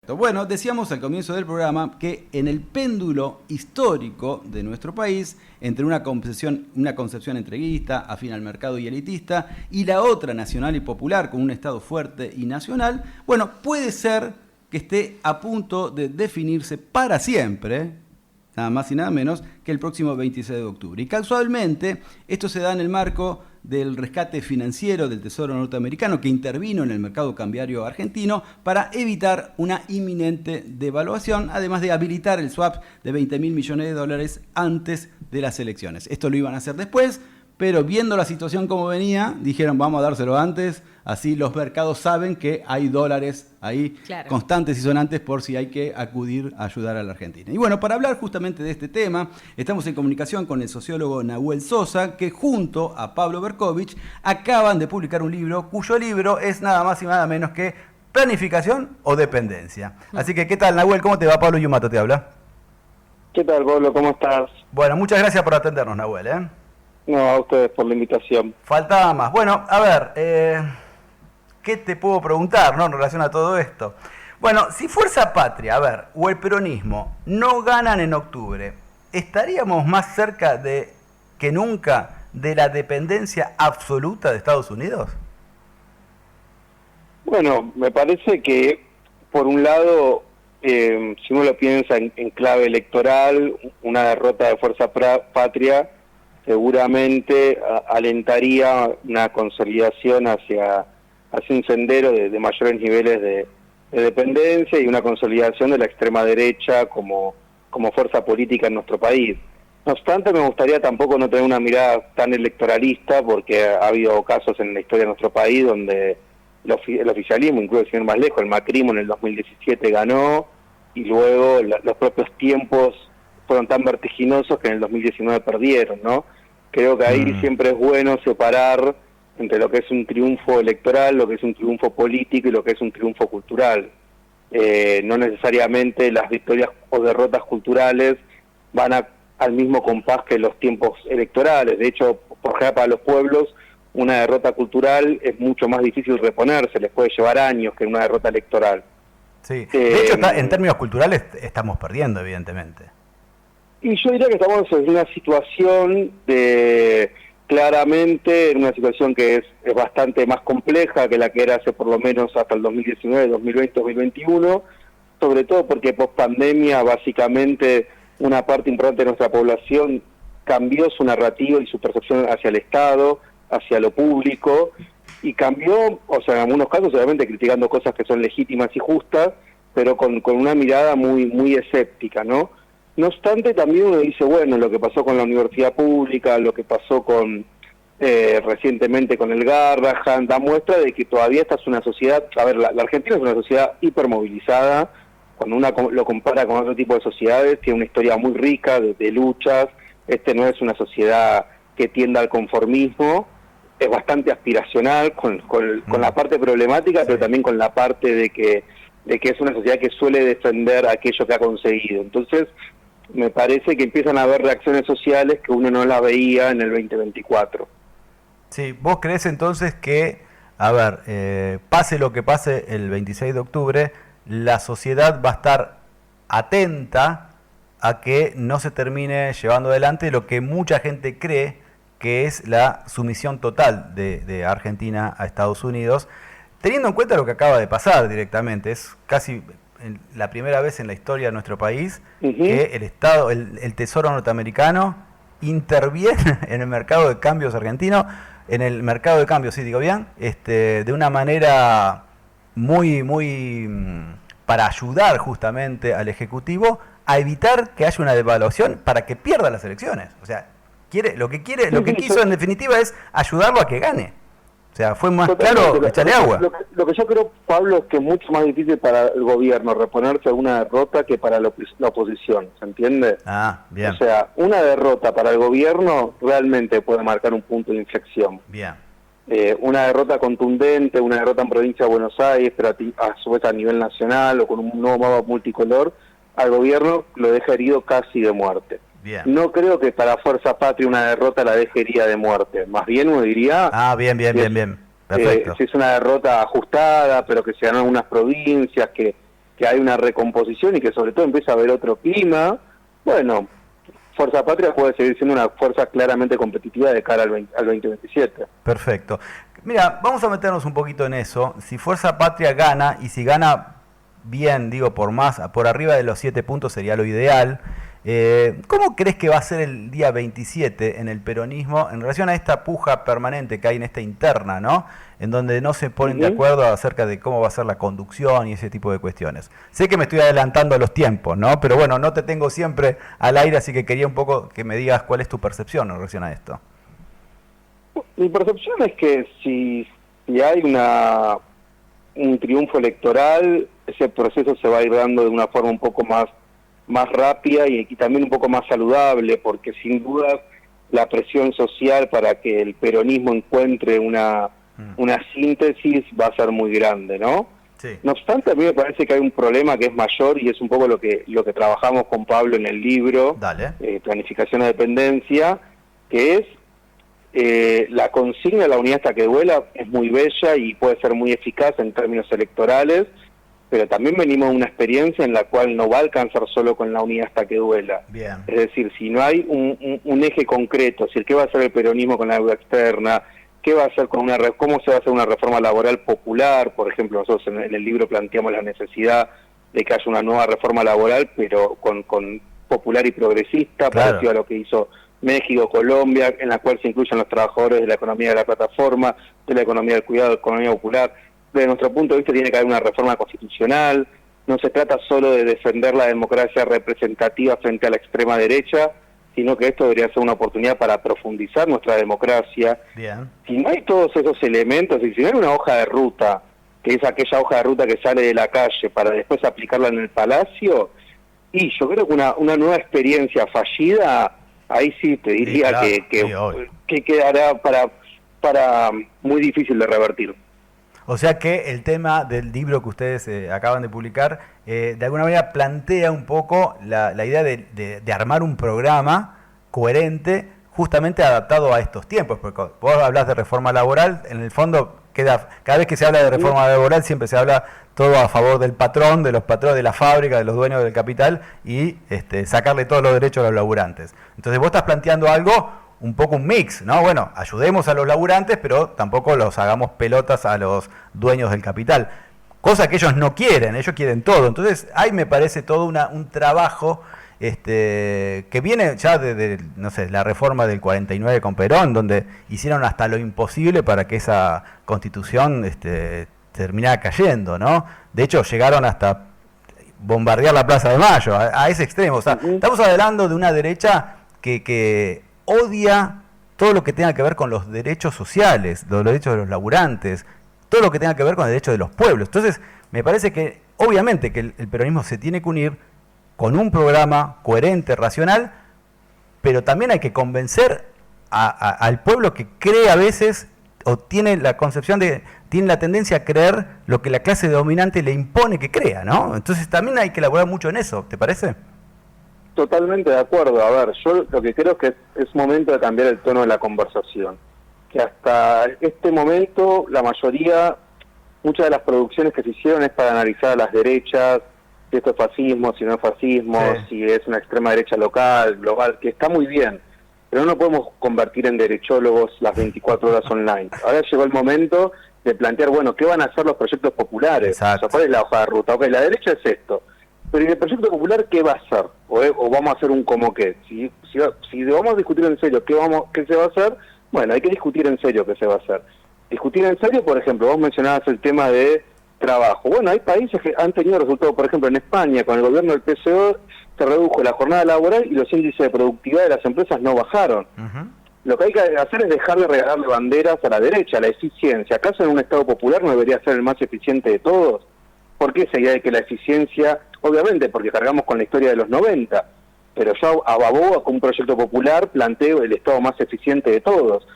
Bueno, decíamos al comienzo del programa que en el péndulo histórico de nuestro país, entre una concepción entreguista, afín al mercado y elitista, y la otra nacional y popular, con un Estado fuerte y nacional, bueno, puede ser que esté a punto de definirse para siempre, nada más y nada menos, que el próximo 26 de octubre. Y casualmente, esto se da en el marco del rescate financiero del Tesoro norteamericano que intervino en el mercado cambiario argentino para evitar una inminente devaluación, además de habilitar el swap de 20.000 millones de dólares antes de las elecciones. Esto lo iban a hacer después, pero viendo la situación como venía, dijeron vamos a dárselo antes, así los mercados saben que hay dólares ahí constantes y sonantes por si hay que acudir a ayudar a la Argentina. Y bueno, para hablar justamente de este tema, estamos en comunicación con el sociólogo Nahuel Sosa, que junto a Pablo Berkovich acaban de publicar un libro, cuyo libro es nada más y nada menos que Planificación o Dependencia. Así que, ¿qué tal, Nahuel? ¿Cómo te va? Pablo Yumato te habla. ¿Qué tal, Pablo? ¿Cómo estás? Bueno, muchas gracias por atendernos, Nahuel, No, a ustedes por la invitación. Faltaba más. Bueno, a ver, ¿qué te puedo preguntar, en relación a todo esto? Bueno, si Fuerza Patria, o el peronismo no ganan en octubre, ¿estaríamos más cerca que nunca de la dependencia absoluta de Estados Unidos? Bueno, me parece que, por un lado, si uno lo piensa en clave electoral, una derrota de Fuerza Patria seguramente alentaría una consolidación hacia un sendero de mayores niveles de dependencia y una consolidación de la extrema derecha como fuerza política en nuestro país. No obstante, me gustaría tampoco no tener una mirada tan electoralista, porque ha habido casos en la historia de nuestro país donde el oficialismo, incluso sin ir más lejos, el macrismo en el 2017 ganó, y luego los propios tiempos fueron tan vertiginosos que en el 2019 perdieron, ¿no? Creo que ahí siempre es bueno separar entre lo que es un triunfo electoral, lo que es un triunfo político y lo que es un triunfo cultural. No necesariamente las victorias o derrotas culturales van al mismo compás que los tiempos electorales. De hecho, por ejemplo, para los pueblos, una derrota cultural es mucho más difícil reponerse, les puede llevar años que una derrota electoral. Sí. De hecho, en términos culturales estamos perdiendo, evidentemente. Y yo diría que estamos en una situación claramente en una situación que es bastante más compleja que la que era hace por lo menos hasta el 2019, 2020, 2021, sobre todo porque post pandemia básicamente una parte importante de nuestra población cambió su narrativa y su percepción hacia el Estado, hacia lo público, y cambió, o sea, en algunos casos obviamente criticando cosas que son legítimas y justas, pero con una mirada muy escéptica, ¿no? No obstante, también uno dice, bueno, lo que pasó con la universidad pública, lo que pasó con recientemente con el Garrahan, da muestra de que todavía esta es una sociedad, la Argentina es una sociedad hipermovilizada, cuando uno lo compara con otro tipo de sociedades, tiene una historia muy rica de luchas, no es una sociedad que tienda al conformismo, es bastante aspiracional con la parte problemática, pero también con la parte de que es una sociedad que suele defender aquello que ha conseguido. Entonces, me parece que empiezan a haber reacciones sociales que uno no las veía en el 2024. Sí, ¿vos crees entonces que, pase lo que pase el 26 de octubre, la sociedad va a estar atenta a que no se termine llevando adelante lo que mucha gente cree que es la sumisión total de Argentina a Estados Unidos, teniendo en cuenta lo que acaba de pasar directamente? Es casi la primera vez en la historia de nuestro país que el Estado, el Tesoro norteamericano interviene en el mercado de cambios argentino, en el mercado de cambios, sí digo bien, de una manera muy para ayudar justamente al Ejecutivo a evitar que haya una devaluación para que pierda las elecciones. O sea, lo que quiso en definitiva es ayudarlo a que gane. O sea, fue más claro echarle agua. Lo que yo creo, Pablo, es que es mucho más difícil para el gobierno reponerse a una derrota que para la oposición, ¿se entiende? Ah, bien. O sea, una derrota para el gobierno realmente puede marcar un punto de inflexión. Bien. Una derrota contundente, una derrota en provincia de Buenos Aires, pero a su vez a nivel nacional o con un nuevo mapa multicolor, al gobierno lo deja herido casi de muerte. Bien. No creo que para Fuerza Patria una derrota la deje herida de muerte. Más bien uno diría... Bien. Perfecto. Si es una derrota ajustada, pero que se ganó en algunas provincias, que que hay una recomposición y que sobre todo empieza a haber otro clima, bueno, Fuerza Patria puede seguir siendo una fuerza claramente competitiva de cara al 2027. Perfecto. Mira, vamos a meternos un poquito en eso. Si Fuerza Patria gana, y si gana bien, digo, por arriba de los 7 puntos sería lo ideal. ¿Cómo crees que va a ser el día 27 en el peronismo en relación a esta puja permanente que hay en esta interna, ¿no? En donde no se ponen de acuerdo acerca de cómo va a ser la conducción y ese tipo de cuestiones. Sé que me estoy adelantando a los tiempos, ¿no? Pero bueno, no te tengo siempre al aire, así que quería un poco que me digas cuál es tu percepción en relación a esto. Mi percepción es que si hay un triunfo electoral, ese proceso se va a ir dando de una forma un poco más rápida y también un poco más saludable, porque sin duda la presión social para que el peronismo encuentre una síntesis va a ser muy grande, ¿no? Sí. No obstante, a mí me parece que hay un problema que es mayor y es un poco lo que trabajamos con Pablo en el libro, Planificación de Dependencia, que es la consigna de la unidad hasta que duela es muy bella y puede ser muy eficaz en términos electorales, pero también venimos de una experiencia en la cual no va a alcanzar solo con la unidad hasta que duela. Bien. Es decir, si no hay un eje concreto, es decir, ¿qué va a hacer el peronismo con la deuda externa? ¿Qué va a hacer con cómo se va a hacer una reforma laboral popular? Por ejemplo, nosotros en el libro planteamos la necesidad de que haya una nueva reforma laboral, pero con popular y progresista, parecido a lo que hizo México, Colombia, en la cual se incluyen los trabajadores de la economía de la plataforma, de la economía del cuidado, de la economía popular. Desde nuestro punto de vista tiene que haber una reforma constitucional, no se trata solo de defender la democracia representativa frente a la extrema derecha, sino que esto debería ser una oportunidad para profundizar nuestra democracia. Bien. Si no hay todos esos elementos, y si no hay una hoja de ruta, que es aquella hoja de ruta que sale de la calle para después aplicarla en el Palacio, y yo creo que una nueva experiencia fallida, ahí sí te diría que quedará para muy difícil de revertir. O sea que el tema del libro que ustedes acaban de publicar, de alguna manera plantea un poco la idea de armar un programa coherente, justamente adaptado a estos tiempos, porque vos hablas de reforma laboral, en el fondo cada vez que se habla de reforma laboral siempre se habla todo a favor del patrón, de los patrones de la fábrica, de los dueños del capital y sacarle todos los derechos a los laburantes. Entonces vos estás planteando algo un poco un mix, ¿no? Bueno, ayudemos a los laburantes, pero tampoco los hagamos pelotas a los dueños del capital. Cosa que ellos no quieren, ellos quieren todo. Entonces, ahí me parece todo un trabajo que viene ya de, no sé, la reforma del 49 con Perón, donde hicieron hasta lo imposible para que esa constitución terminara cayendo, ¿no? De hecho, llegaron hasta bombardear la Plaza de Mayo, a ese extremo. O sea, estamos hablando de una derecha que odia todo lo que tenga que ver con los derechos sociales, los derechos de los laburantes, todo lo que tenga que ver con el derecho de los pueblos. Entonces, me parece que, obviamente, que el peronismo se tiene que unir con un programa coherente, racional, pero también hay que convencer al pueblo que cree a veces, o tiene la concepción tiene la tendencia a creer lo que la clase dominante le impone que crea, ¿no? Entonces, también hay que elaborar mucho en eso, ¿te parece? Totalmente de acuerdo. A ver, yo lo que creo que es momento de cambiar el tono de la conversación. Que hasta este momento muchas de las producciones que se hicieron es para analizar a las derechas, si esto es fascismo, si no es fascismo, si es una extrema derecha local, global, que está muy bien, pero no nos podemos convertir en derechólogos las 24 horas online. Ahora llegó el momento de plantear, bueno, ¿qué van a hacer los proyectos populares? O sea, ¿cuál es la hoja de ruta? Ok, la derecha es esto. Pero ¿y el proyecto popular qué va a hacer? ¿O vamos a hacer un como qué? Si vamos a discutir en serio qué se va a hacer, bueno, hay que discutir en serio qué se va a hacer. Discutir en serio, por ejemplo, vos mencionabas el tema de trabajo. Bueno, hay países que han tenido resultados, por ejemplo, en España, con el gobierno del PSOE, se redujo la jornada laboral y los índices de productividad de las empresas no bajaron. Lo que hay que hacer es dejar de regalarle banderas a la derecha, a la eficiencia. ¿Acaso en un Estado popular no debería ser el más eficiente de todos? ¿Por qué esa idea de que la eficiencia, obviamente porque cargamos con la historia de los 90, pero yo abogo a que un proyecto popular planteo el Estado más eficiente de todos?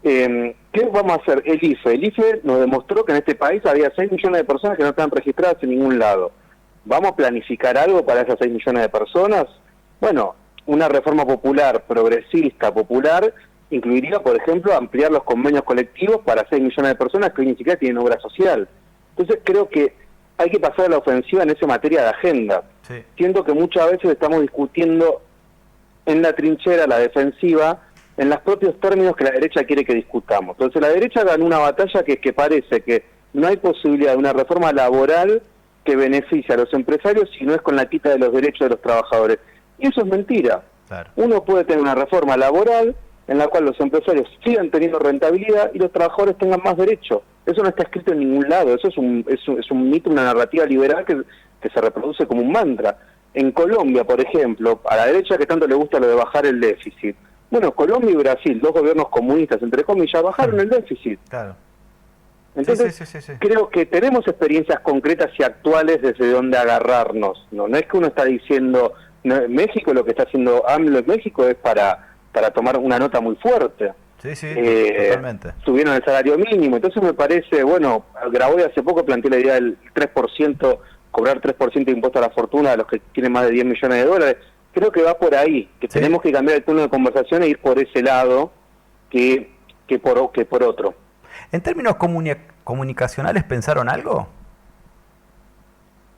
¿Qué vamos a hacer? El IFE nos demostró que en este país había 6 millones de personas que no estaban registradas en ningún lado. ¿Vamos a planificar algo para esas 6 millones de personas? Bueno, una reforma popular, progresista, popular, incluiría, por ejemplo, ampliar los convenios colectivos para 6 millones de personas que hoy ni siquiera tienen obra social. Entonces creo que hay que pasar a la ofensiva en esa materia de agenda. Sí. Siento que muchas veces estamos discutiendo en la trinchera, la defensiva, en los propios términos que la derecha quiere que discutamos. Entonces la derecha ganó una batalla que parece que no hay posibilidad de una reforma laboral que beneficie a los empresarios si no es con la quita de los derechos de los trabajadores. Y eso es mentira. Claro. Uno puede tener una reforma laboral en la cual los empresarios sigan teniendo rentabilidad y los trabajadores tengan más derechos. Eso no está escrito en ningún lado, eso es un mito, una narrativa liberal que se reproduce como un mantra. En Colombia, por ejemplo, a la derecha que tanto le gusta lo de bajar el déficit. Bueno, Colombia y Brasil, dos gobiernos comunistas, entre comillas, bajaron el déficit. Claro. Entonces, sí. creo que tenemos experiencias concretas y actuales desde donde agarrarnos. No es que uno está diciendo, no, México, lo que está haciendo AMLO en México es para tomar una nota muy fuerte. Sí, totalmente. Subieron el salario mínimo, entonces me parece, bueno, Graboy hace poco planteó la idea del 3%, cobrar 3% de impuesto a la fortuna a los que tienen más de 10 millones de dólares. Creo que va por ahí, que tenemos que cambiar el tono de conversación e ir por ese lado que por otro. ¿En términos comunicacionales pensaron algo?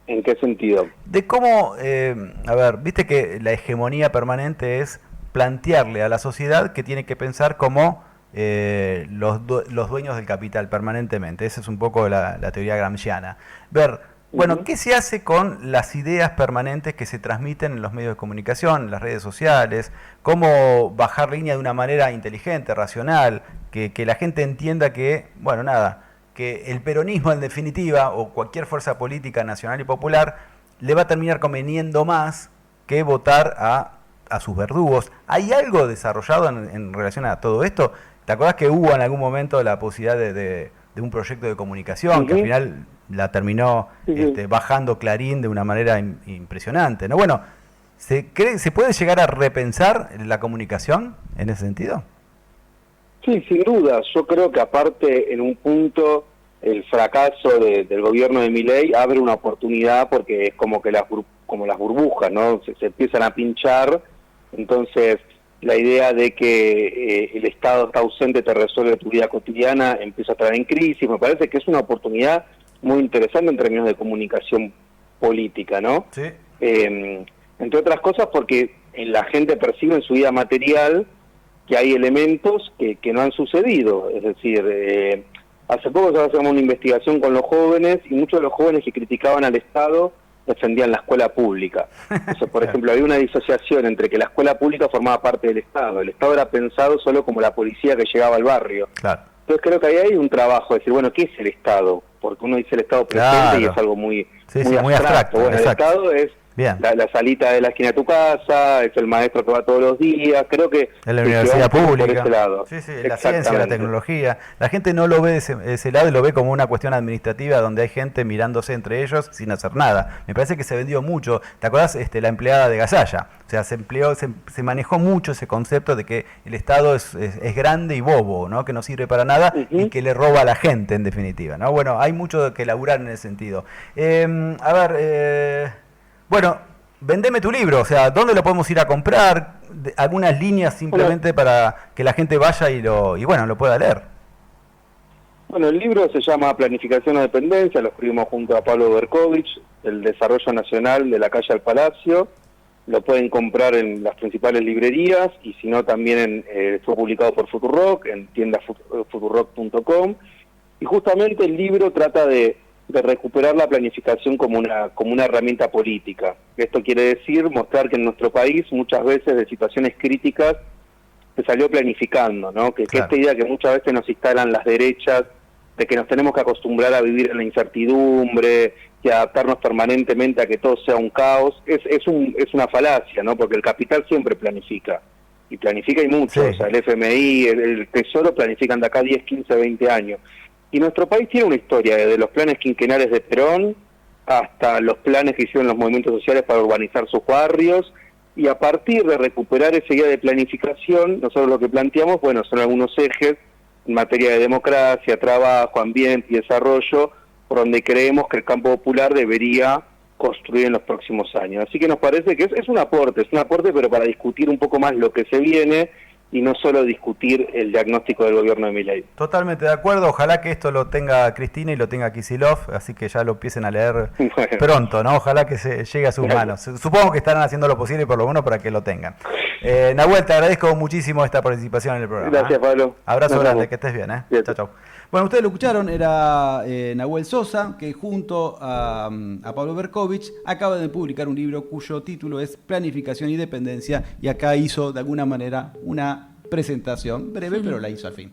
¿En qué sentido? De cómo, a ver, viste que la hegemonía permanente es plantearle a la sociedad que tiene que pensar como los dueños del capital permanentemente. Esa es un poco la teoría gramsciana. Ver, bueno, ¿qué se hace con las ideas permanentes que se transmiten en los medios de comunicación, en las redes sociales? ¿Cómo bajar línea de una manera inteligente, racional, que la gente entienda que, bueno, nada, que el peronismo en definitiva, o cualquier fuerza política nacional y popular, le va a terminar conveniendo más que votar a sus verdugos? ¿Hay algo desarrollado en relación a todo esto? ¿Te acordás que hubo en algún momento la posibilidad de un proyecto de comunicación que al final la terminó bajando Clarín de una manera impresionante, ¿no? Bueno, ¿se puede llegar a repensar la comunicación en ese sentido? Sí, sin duda. Yo creo que aparte, en un punto, el fracaso del gobierno de Milei abre una oportunidad porque es como que las burbujas, ¿no? Se empiezan a pinchar. Entonces, la idea de que el Estado está ausente te resuelve tu vida cotidiana empieza a estar en crisis. Me parece que es una oportunidad muy interesante en términos de comunicación política, ¿no? Sí. Entre otras cosas porque la gente percibe en su vida material que hay elementos que no han sucedido. Es decir, hace poco hacíamos una investigación con los jóvenes y muchos de los jóvenes que criticaban al Estado defendían la escuela pública. Entonces, por ejemplo, había una disociación entre que la escuela pública formaba parte del Estado. El Estado era pensado solo como la policía que llegaba al barrio. Claro. Entonces creo que ahí hay un trabajo de decir, bueno, ¿qué es el Estado? Porque uno dice el Estado presente y es algo muy abstracto. Bueno, exacto. El Estado es la salita de la esquina de tu casa, es el maestro que va todos los días, creo que... En la universidad pública. Por ese lado. Sí, la ciencia, la tecnología. La gente no lo ve de ese lado y lo ve como una cuestión administrativa donde hay gente mirándose entre ellos sin hacer nada. Me parece que se vendió mucho. ¿Te acordás la empleada de Gasalla? O sea, se manejó mucho ese concepto de que el Estado es grande y bobo, ¿no? Que no sirve para nada y que le roba a la gente, en definitiva, ¿no? Bueno, hay mucho que laburar en ese sentido. Bueno, vendeme tu libro, o sea, ¿dónde lo podemos ir a comprar? Algunas líneas simplemente para que la gente vaya y lo pueda leer. Bueno, el libro se llama Planificación o Dependencia, lo escribimos junto a Pablo Berkovich, del Desarrollo Nacional de la Calle al Palacio. Lo pueden comprar en las principales librerías y si no también fue publicado por Futurock, en tiendafuturock.com. Y justamente el libro trata de recuperar la planificación como una herramienta política. Esto quiere decir mostrar que en nuestro país muchas veces de situaciones críticas se salió planificando, ¿no? Que esta idea que muchas veces nos instalan las derechas de que nos tenemos que acostumbrar a vivir en la incertidumbre, que adaptarnos permanentemente a que todo sea un caos, es una falacia, ¿no? Porque el capital siempre planifica, y planifica y mucho. O sea, el FMI, el Tesoro planifican de acá 10, 15, 20 años. Y nuestro país tiene una historia, desde los planes quinquenales de Perón hasta los planes que hicieron los movimientos sociales para urbanizar sus barrios, y a partir de recuperar esa idea de planificación, nosotros lo que planteamos, bueno, son algunos ejes en materia de democracia, trabajo, ambiente y desarrollo, por donde creemos que el campo popular debería construir en los próximos años. Así que nos parece que es un aporte, pero para discutir un poco más lo que se viene, y no solo discutir el diagnóstico del gobierno de Milei. Totalmente de acuerdo, ojalá que esto lo tenga Cristina y lo tenga Kicillof, así que ya lo empiecen a leer pronto, ¿no? Ojalá que se llegue a sus manos. Supongo que estarán haciendo lo posible por lo menos para que lo tengan. Nahuel, te agradezco muchísimo esta participación en el programa. Gracias, Pablo. Abrazo grande, que estés bien, Chao, chao. Bueno, ustedes lo escucharon, era Nahuel Sosa, que junto a Pablo Berkovich acaba de publicar un libro cuyo título es Planificación y Dependencia, y acá hizo de alguna manera una presentación breve, pero la hizo al fin.